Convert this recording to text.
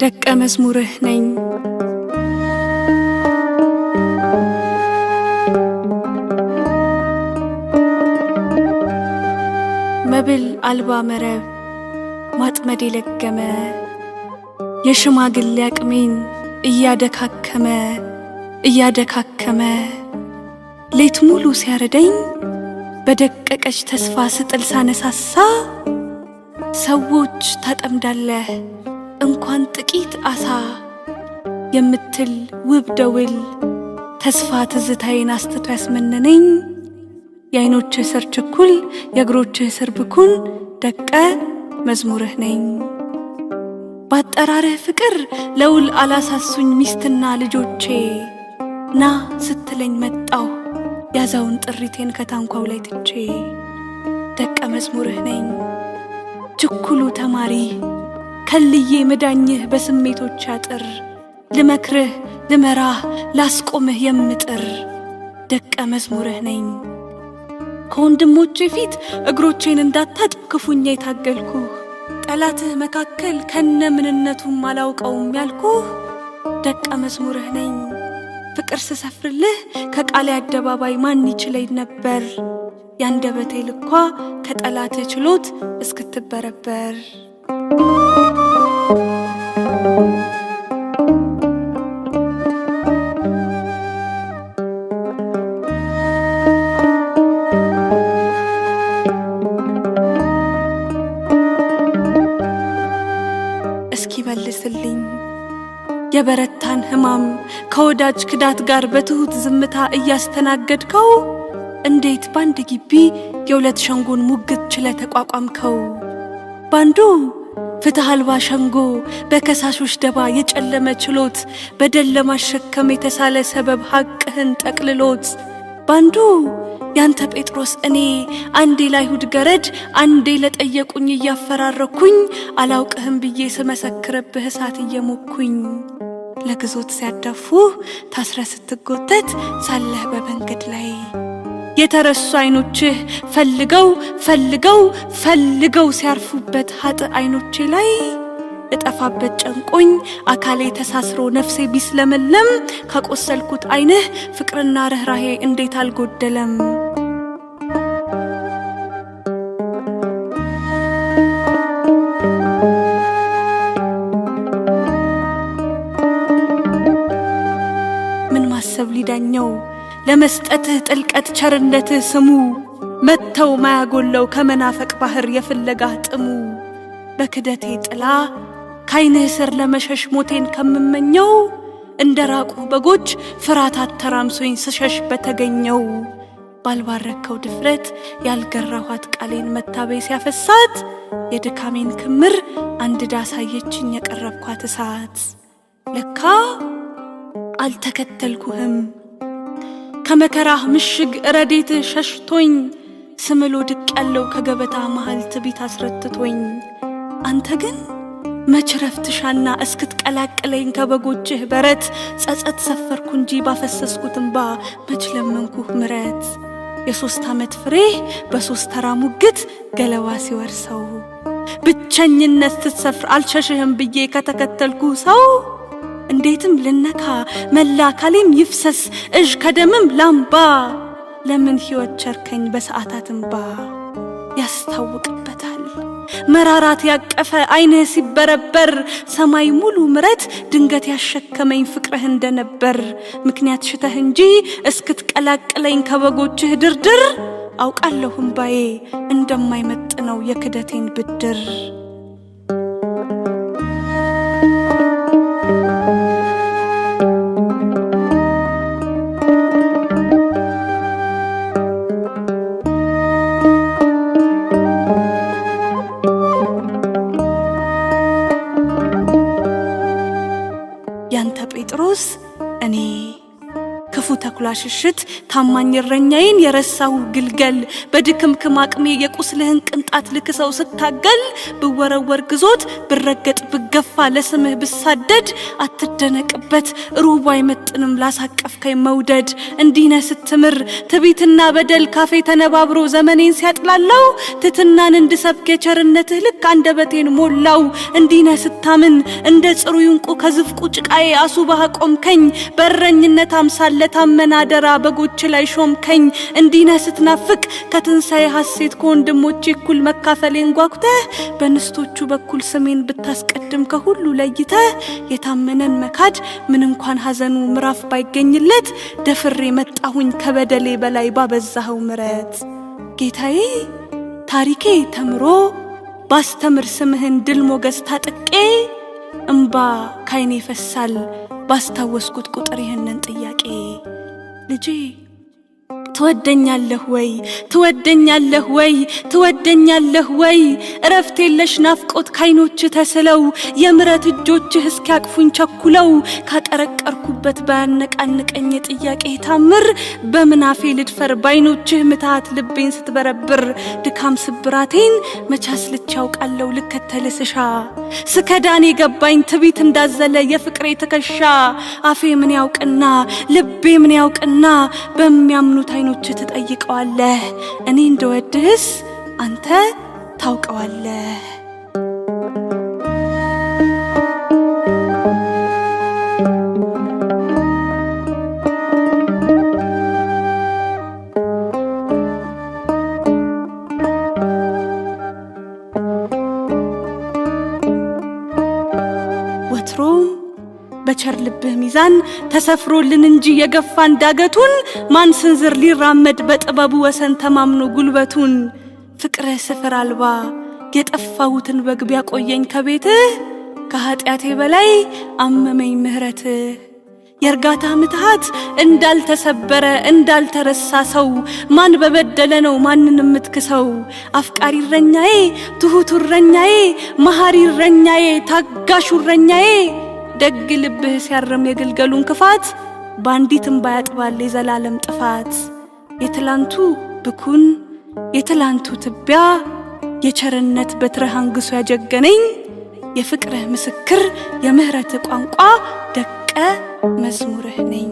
ደቀ መዝሙርህ ነኝ መብል አልባ መረብ ማጥመድ የለገመ የሽማግሌ አቅሜን እያደካከመ ሌት ሙሉ ሲያረደኝ በደቀቀች ተስፋ ስጥል ሳነሳሳ ሰዎች ታጠምዳለህ እንኳን ጥቂት አሳ የምትል ውብ ደውል ተስፋ ትዝታዬን አስተቶ ያስመነነኝ የዓይኖችህ ስር ችኩል የእግሮችህ ስር ብኩን ደቀ መዝሙርህ ነኝ። ባጠራርህ ፍቅር ለውል አላሳሱኝ ሚስትና ልጆቼ ና ስትለኝ መጣሁ ያዛውን ጥሪቴን ከታንኳው ላይ ትቼ ደቀ መዝሙርህ ነኝ ችኩሉ ተማሪ ከልዬ መዳኝህ በስሜቶች አጥር ልመክርህ ልመራህ ላስቆምህ የምጥር ደቀ መዝሙርህ ነኝ። ከወንድሞቼ ፊት እግሮቼን እንዳታጥብ ክፉኛ የታገልኩህ ጠላትህ መካከል ከነ ምንነቱም አላውቀውም ያልኩህ ደቀ መዝሙርህ ነኝ። ፍቅር ስሰፍርልህ ከቃሌ አደባባይ ማን ይችለኝ ነበር ያንደበቴ ልኳ ከጠላትህ ችሎት እስክትበረበር እስኪመልስልኝ የበረታን ሕማም ከወዳጅ ክዳት ጋር በትሁት ዝምታ እያስተናገድከው እንዴት ባንድ ግቢ የሁለት ሸንጎን ሙግት ችለህ ተቋቋምከው? ባንዱ ፍትሕ አልባ ሸንጎ በከሳሾች ደባ የጨለመ ችሎት በደል ለማሸከም የተሳለ ሰበብ ሐቅህን ጠቅልሎት ባንዱ ያንተ ጴጥሮስ እኔ አንዴ ለአይሁድ ገረድ አንዴ ለጠየቁኝ እያፈራረኩኝ አላውቅህም ብዬ ስመሰክርብህ እሳት እየሞኩኝ ለግዞት ሲያዳፉህ ታስረ ስትጎተት ሳለህ በመንገድ ላይ የተረሱ አይኖችህ ፈልገው ሲያርፉበት ሀጥ አይኖቼ ላይ እጠፋበት ጨንቆኝ አካሌ ተሳስሮ ነፍሴ ቢስለመለም ካቆሰልኩት አይንህ ፍቅርና ርኅራኄ እንዴት አልጎደለም? ምን ማሰብ ሊዳኘው ለመስጠትህ ጥልቀት ቸርነትህ ስሙ መተው ማያጎለው ከመናፈቅ ባህር የፍለጋህ ጥሙ በክደቴ ጥላ ካይንህ ስር ለመሸሽ ሞቴን ከምመኘው እንደራቁ በጎች ፍርሃት ተራምሶኝ ስሸሽ በተገኘው ባልባረከው ድፍረት ያልገራኋት ቃሌን መታበይ ሲያፈሳት የድካሜን ክምር አንድዳ ሳየችኝ የቀረብኳት እሳት ለካ አልተከተልኩህም ከመከራህ ምሽግ ረዴትህ ሸሽቶኝ ስምሎ ድቅ ያለው ከገበታ መሃል ትቢት አስረትቶኝ አንተ ግን መች ረፍትሻና እስክትቀላቅለኝ ከበጎችህ በረት ጸጸት ሰፈርኩ እንጂ ባፈሰስኩት እንባ መች ለመንኩህ ምረት የ3 ዓመት ፍሬ በ3 ተራ ሙግት ገለባ ሲወርሰው ብቸኝነት ስትሰፍር አልሸሽህም ብዬ ከተከተልኩ ሰው እንዴትም ልነካ መላ አካሌም ይፍሰስ እዥ ከደምም ላምባ ለምን ሕይወት ቸርከኝ በሰዓታት እንባ ያስታውቅበታል መራራት ያቀፈ አይንህ ሲበረበር ሰማይ ሙሉ ምረት ድንገት ያሸከመኝ ፍቅርህ እንደነበር ምክንያት ሽተህ እንጂ እስክትቀላቅለኝ ከበጎችህ ድርድር አውቃለሁ እምባዬ እንደማይመጥነው የክደቴን ብድር ያንተ ጴጥሮስ እኔ ክፉ ተኩላ ተኩላ ሽሽት ታማኝ እረኛዬን የረሳሁ ግልገል በድክምክም አቅሜ የቁስልህን ቅንጣት ልክሰው ስታገል ብወረወር ግዞት ብረገጥ ብገፋ ለስምህ ብሳደድ አትደነቅበት ሩባ አይመጥንም ላሳቀፍከኝ መውደድ እንዲነ ስትምር ትቢትና በደል ካፌ ተነባብሮ ዘመኔን ሲያጥላላው ትትናን እንድሰብክ የቸርነትህ ልክ አንደበቴን ሞላው እንዲነ ስታምን እንደ ጽሩይ ዕንቁ ከዝፍቁ ጭቃዬ አሱባህ ቆምከኝ በእረኝነት አምሳል ለታመነ አደራ በጎች ላይ ሾምከኝ እንዲነ ስትናፍቅ ከትንሣኤ ሐሴት ከወንድሞቼ እኩል መካፈሌን ጓጉተህ በንስቶቹ በኩል ስሜን ብታስቀድም ከሁሉ ለይተህ የታመነን መካድ ምን እንኳን ሐዘኑ ምዕራፍ ባይገኝለት ደፍሬ መጣሁኝ ከበደሌ በላይ ባበዛኸው ምረት ጌታዬ ታሪኬ ተምሮ ባስተምር ስምህን ድል ሞገስ ታጥቄ እምባ ካይኔ ፈሳል ባስታወስኩት ቁጥር ይህንን ጥያቄ ልጄ ትወደኛለህ ወይ ትወደኛለህ ወይ ትወደኛለህ ወይ እረፍት የለሽ ናፍቆት ካይኖች ተስለው የምረት እጆችህ እስኪያቅፉኝ ቸኩለው ካቀረቀርኩበት ባያነቃንቀኝ ጥያቄ ታምር በምናፌ ልድፈር ባይኖችህ ምታት ልቤን ስትበረብር ድካም ስብራቴን መቻስልች ያውቃለሁ ልከተልስሻ ስከዳን የገባኝ ትቢት እንዳዘለ የፍቅሬ ትከሻ አፌ ምን ያውቅና ልቤ ምን ያውቅና በሚያምኑት አይኖች ትጠይቀዋለህ እኔ እንደወድህስ አንተ ታውቀዋለህ ወትሮም በቸር ልብህ ሚዛን ተሰፍሮልን እንጂ የገፋን ዳገቱን ማን ስንዝር ሊራመድ በጥበቡ ወሰን ተማምኖ ጉልበቱን ፍቅርህ ስፍር አልባ የጠፋሁትን በግ ቢያቆየኝ ከቤትህ ከኃጢአቴ በላይ አመመኝ ምህረትህ የእርጋታ ምትሃት እንዳልተሰበረ እንዳልተረሳ ሰው ማን በበደለ ነው ማንን የምትክሰው አፍቃሪ እረኛዬ ትሁት እረኛዬ መሐሪ እረኛዬ ታጋሽ እረኛዬ ደግ ልብህ ሲያርም የግልገሉን ክፋት ባንዲትም ባያጥባል የዘላለም ጥፋት የትላንቱ ብኩን የትላንቱ ትቢያ የቸርነት በትረህ አንግሶ ያጀገነኝ የፍቅርህ ምስክር የምህረት ቋንቋ ደቀ መዝሙርህ ነኝ